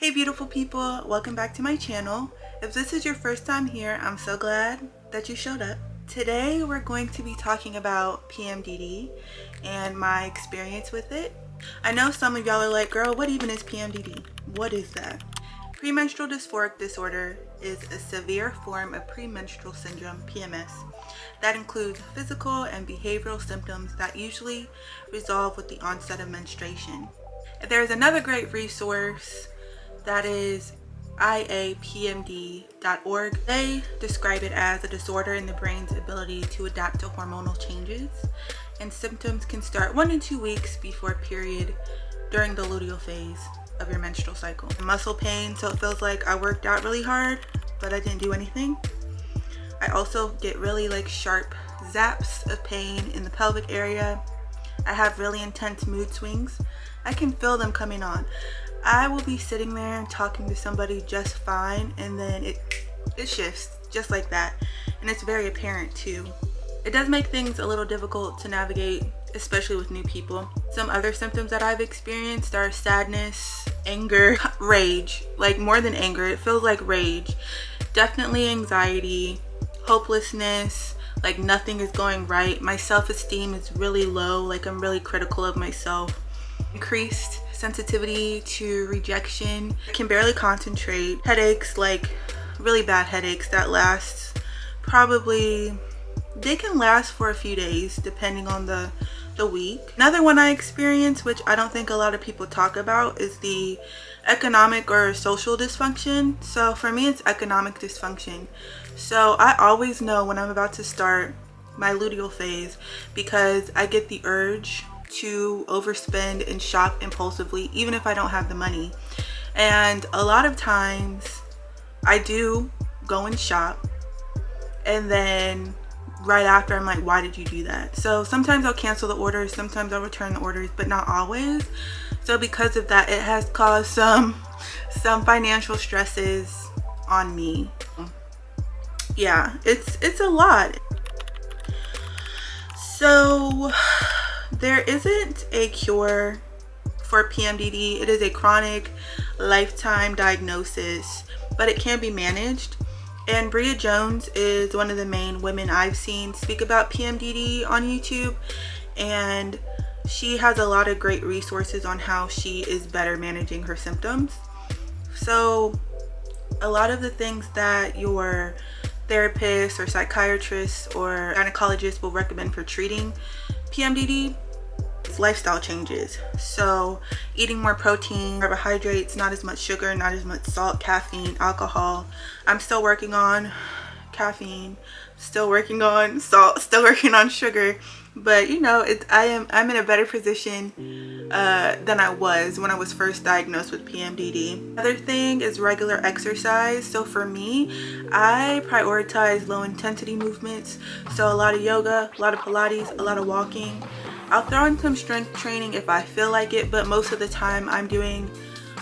Hey beautiful people, welcome back to my channel. If this is your first time here, I'm so glad that you showed up. Today we're going to be talking about PMDD and my experience with it. I know some of y'all are like, girl, what even is PMDD? What is that? Premenstrual dysphoric disorder is a severe form of premenstrual syndrome, PMS, that includes physical and behavioral symptoms that usually resolve with the onset of menstruation. There's another great resource that is iapmd.org. They describe it as a disorder in the brain's ability to adapt to hormonal changes, and symptoms can start 1 to 2 weeks before period during the luteal phase of your menstrual cycle. Muscle pain, so it feels like I worked out really hard but I didn't do anything. I also get really sharp zaps of pain in the pelvic area. I have really intense mood swings. I can feel them coming on. I will be sitting there talking to somebody just fine, and then it shifts just like that, and it's very apparent too. It does make things a little difficult to navigate, especially with new people. Some other symptoms that I've experienced are sadness, anger, rage, more than anger, it feels like rage. Definitely anxiety, hopelessness, nothing is going right. My self-esteem is really low, I'm really critical of myself. Increased sensitivity to rejection. I can barely concentrate. Headaches, really bad headaches that last they can last for a few days depending on the week. Another one I experience, which I don't think a lot of people talk about, is the economic or social dysfunction. So for me, it's economic dysfunction. So I always know when I'm about to start my luteal phase because I get the urge to overspend and shop impulsively even if I don't have the money. And a lot of times I do go and shop, and then right after I'm like, why did you do that? So sometimes I'll cancel the orders, sometimes I'll return the orders, but not always. So because of that, it has caused some financial stresses on me. Yeah, it's a lot. So there isn't a cure for PMDD. It is a chronic lifetime diagnosis, but it can be managed. And Bria Jones is one of the main women I've seen speak about PMDD on YouTube, and she has a lot of great resources on how she is better managing her symptoms. So a lot of the things that your therapist or psychiatrist or gynecologist will recommend for treating PMDD is lifestyle changes. So eating more protein, carbohydrates, not as much sugar, not as much salt, caffeine, alcohol. I'm still working on caffeine, still working on salt, still working on sugar, but I'm in a better position than I was when I was first diagnosed with PMDD. Another thing is regular exercise. So for me, I prioritize low intensity movements. So a lot of yoga, a lot of Pilates, a lot of walking. I'll throw in some strength training if I feel like it, but most of the time I'm doing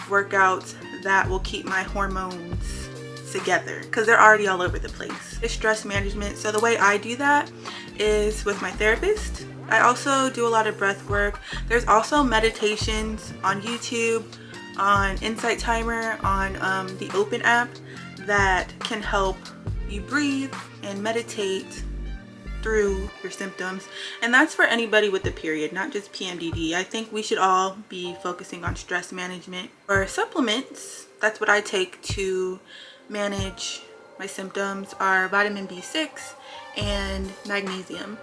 workouts that will keep my hormones together because they're already all over the place. It's stress management. So the way I do that is with my therapist. I also do a lot of breath work. There's also meditations on YouTube, on Insight Timer, on the Open app that can help you breathe and meditate through your symptoms. And that's for anybody with the period, not just PMDD. I think we should all be focusing on stress management. Or supplements, that's what I take to manage my symptoms, are vitamin B6 and magnesium.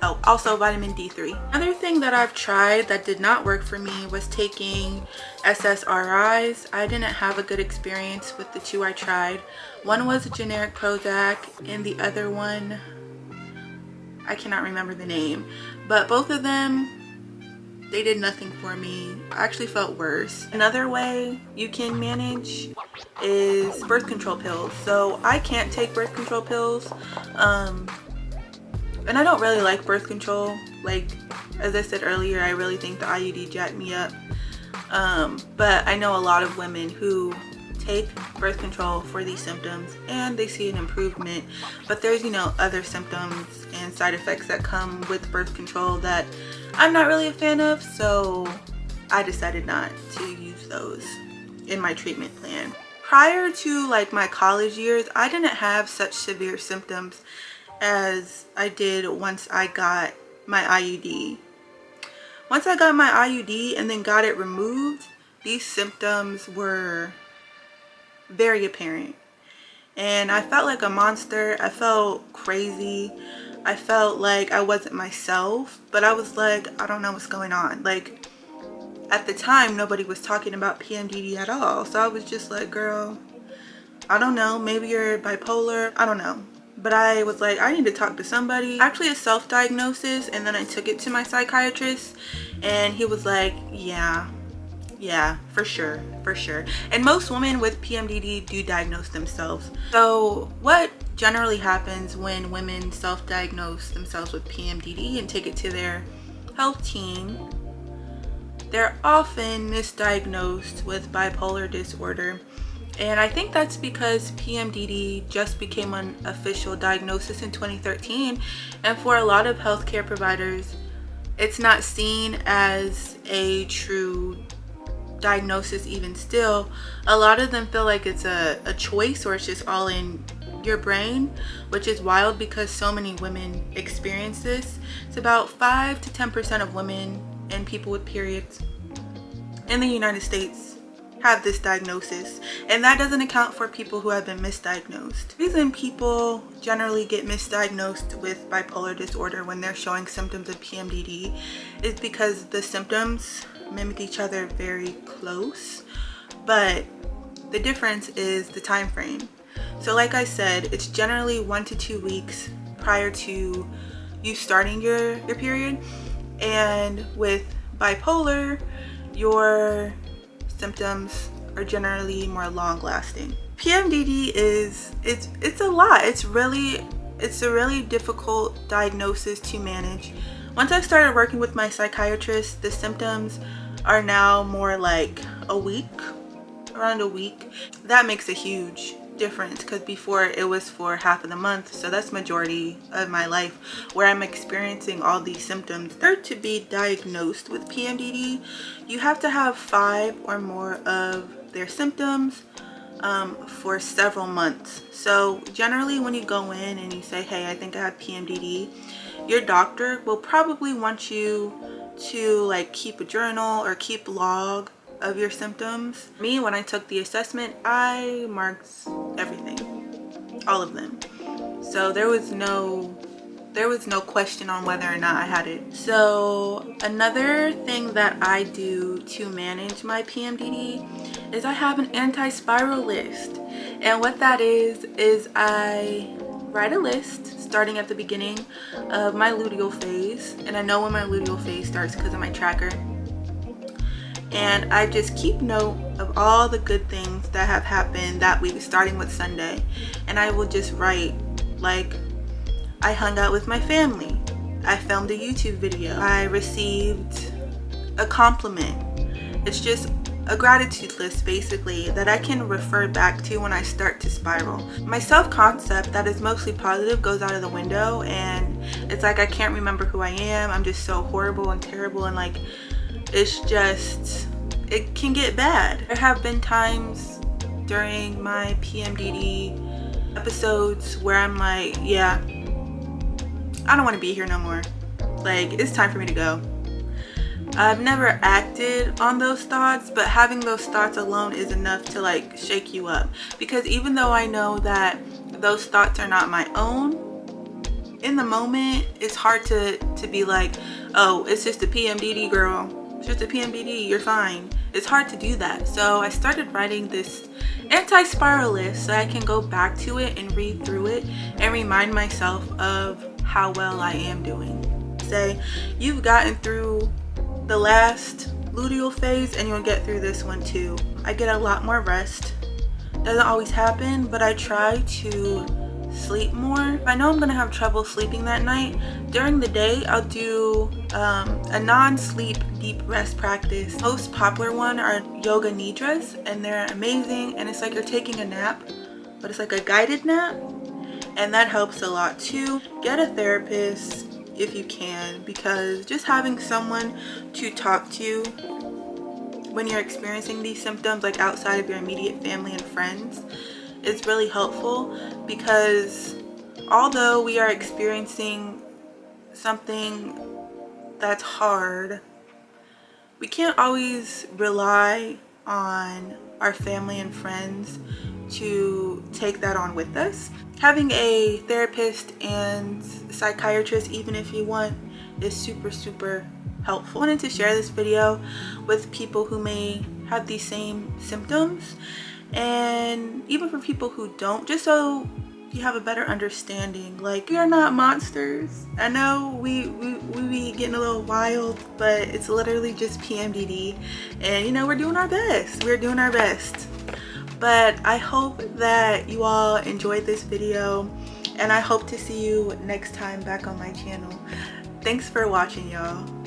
Oh, also vitamin D3. Another thing that I've tried that did not work for me was taking SSRIs. I didn't have a good experience with the two I tried. One was a generic Prozac, and the other one, I cannot remember the name, but both of them, they did nothing for me. I actually felt worse. Another way you can manage is birth control pills. So I can't take birth control pills, and I don't really like birth control. As I said earlier, I really think the IUD jacked me up. But I know a lot of women who take birth control for these symptoms and they see an improvement, but there's other symptoms and side effects that come with birth control that I'm not really a fan of, so I decided not to use those. in my treatment plan. Prior to like my college years, I didn't have such severe symptoms as I did once I got my IUD. Once I got my IUD and then got it removed, these symptoms were very apparent. And I felt like a monster. I felt crazy. I felt like I wasn't myself, but I was like, I don't know what's going on. Like, at the time, nobody was talking about PMDD at all. So I was just like, girl, I don't know, maybe you're bipolar, I don't know. But I was like, I need to talk to somebody. Actually, a self-diagnosis, and then I took it to my psychiatrist, and he was like, yeah, for sure. And most women with PMDD do diagnose themselves. So what generally happens when women self-diagnose themselves with PMDD and take it to their health team, they're often misdiagnosed with bipolar disorder. And I think that's because PMDD just became an official diagnosis in 2013. And for a lot of healthcare providers, it's not seen as a true diagnosis even still. A lot of them feel like it's a choice, or it's just all in your brain, which is wild because so many women experience this. It's about 5 to 10% of women and people with periods in the United States have this diagnosis, and that doesn't account for people who have been misdiagnosed. The reason people generally get misdiagnosed with bipolar disorder when they're showing symptoms of PMDD is because the symptoms mimic each other very close, but the difference is the time frame. So like I said, it's generally 1 to 2 weeks prior to you starting your period, and with bipolar, your symptoms are generally more long lasting. PMDD it's a lot. It's a really difficult diagnosis to manage. Once I started working with my psychiatrist, the symptoms are now more like around a week. That makes a huge difference because before it was for half of the month, so that's majority of my life where I'm experiencing all these symptoms. To be diagnosed with PMDD, you have to have 5 or more of their symptoms for several months. So generally when you go in and you say, hey, I think I have PMDD, your doctor will probably want you to like keep a journal or keep log of your symptoms. Me, when I took the assessment, I marked everything, all of them. So there was no question on whether or not I had it. So another thing that I do to manage my PMDD is I have an anti-spiral list. And what that is I write a list starting at the beginning of my luteal phase. And I know when my luteal phase starts because of my tracker. And I just keep note of all the good things that have happened that week, starting with Sunday. And I will just write, like, I hung out with my family. I filmed a YouTube video. I received a compliment. It's just a gratitude list, basically, that I can refer back to when I start to spiral. My self-concept that is mostly positive goes out of the window, and it's like I can't remember who I am. I'm just so horrible and terrible, and like, it's just, it can get bad. There have been times during my PMDD episodes where I'm like, yeah, I don't want to be here no more. Like, it's time for me to go. I've never acted on those thoughts, but having those thoughts alone is enough to like shake you up. Because even though I know that those thoughts are not my own, in the moment, it's hard to be like, oh, it's just a PMDD, girl. It's just a PMDD, you're fine. It's hard to do that. So I started writing this anti-spiral list so I can go back to it and read through it and remind myself of how well I am doing. Say, you've gotten through the last luteal phase and you'll get through this one too. I get a lot more rest. Doesn't always happen, but I try to sleep more. If I know I'm gonna have trouble sleeping that night, during the day I'll do a non-sleep deep rest practice. Most popular one are yoga nidras, and they're amazing, and it's like you're taking a nap, but it's like a guided nap, and that helps a lot too. Get a therapist if you can, because just having someone to talk to when you're experiencing these symptoms, like outside of your immediate family and friends, is really helpful, because although we are experiencing something that's hard, we can't always rely on our family and friends to take that on with us. Having a therapist and psychiatrist, even if you want, is super helpful. I wanted to share this video with people who may have these same symptoms, and even for people who don't, just so you have a better understanding. Like, we are not monsters. I know we be getting a little wild, but it's literally just PMDD, and you know, we're doing our best. We're doing our best. But I hope that you all enjoyed this video, and I hope to see you next time back on my channel. Thanks for watching, y'all.